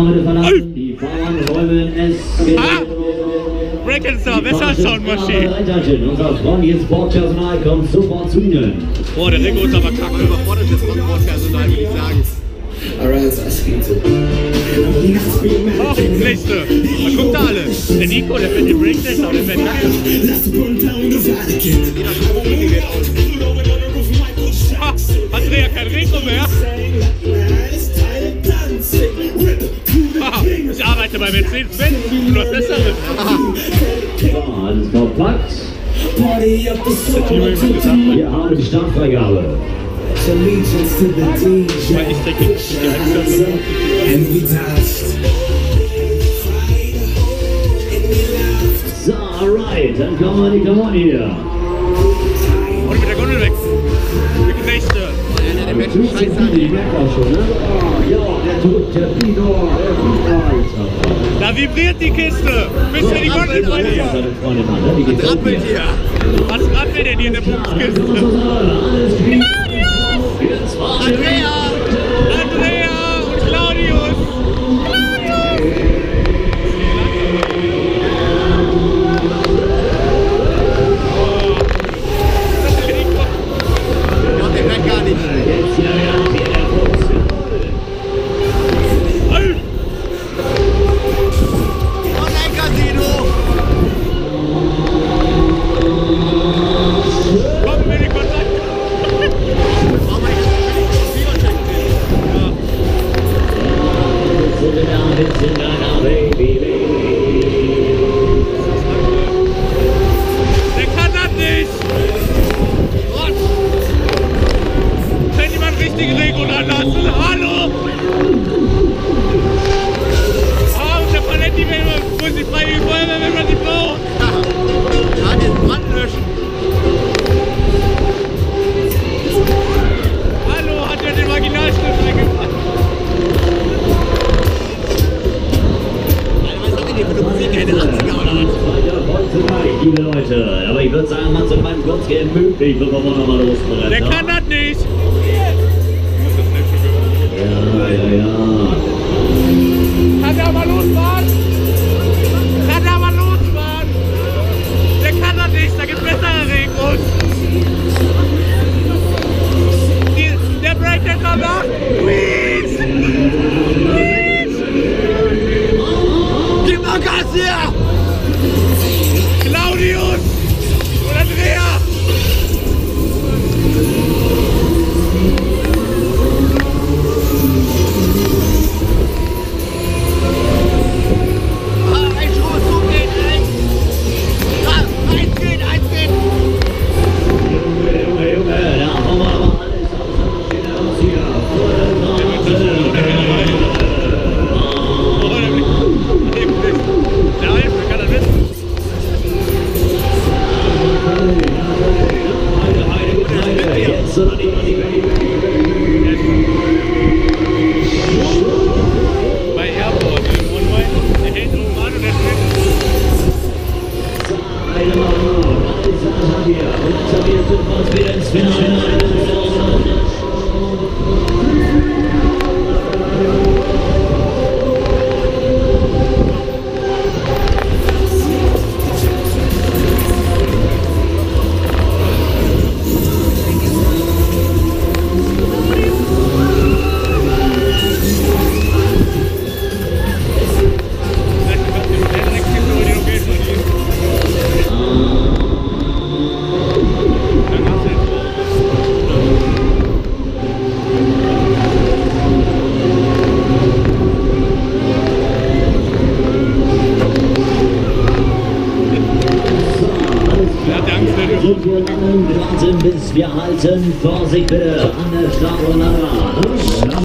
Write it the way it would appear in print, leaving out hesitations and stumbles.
Die Fahrer räumen es. Break-and-Star, Wäscherschaumaschine. Unser freundliches Bordpersonal kommt sofort zu Ihnen. Boah, der Ringo ist aber kacke. Überfordertes Bordpersonal, würde ich sagen. Ach, nächste. Man guckt da alle. Der Nico, der fährt den Breakdance, aber der fährt kacke. Ha, hat Dreher kein Ringo mehr? Ich arbeite bei Mercedes-Benz, du hast Besseres. So, alles verpackt. Wir haben die Startfreigabe. So, alright, dann kommen wir die Klamotten hier. Und mit der Gondel weg. Die Knechte. Der Menschen scheiße an. Die merkt auch schon, ne? Ja, der tut der Pino. Da vibriert die Kiste. Bist du die Gondel bei dir? Was rappelt hier? Was rappelt denn hier in der Bumskiste? Andrea! Andrea und Claudius! Liebe Leute, aber ich würde sagen, man soll meinen kurz gemütlich, bevor wir nochmal losbrennen. Der kann das nicht! Ja. Kann der aber losfahren? Kann der aber losfahren? Der kann das nicht, da gibt es bessere Regenus. Der Breakdance macht. Gib mal Gas hier! Claudius oder Dreher! Ein Schuss geht, eins geht! Junge, da haben wir aber alles aus hier. Der Alpha kann das wissen. Jetzt oder nicht? Bei Airport im Onride, der hält oben an und der springt. Eine Mauer, alles haben wir. Und jetzt haben wir uns wieder ins Finale. Wir warten, bis wir halten. Vorsicht bitte an der Start und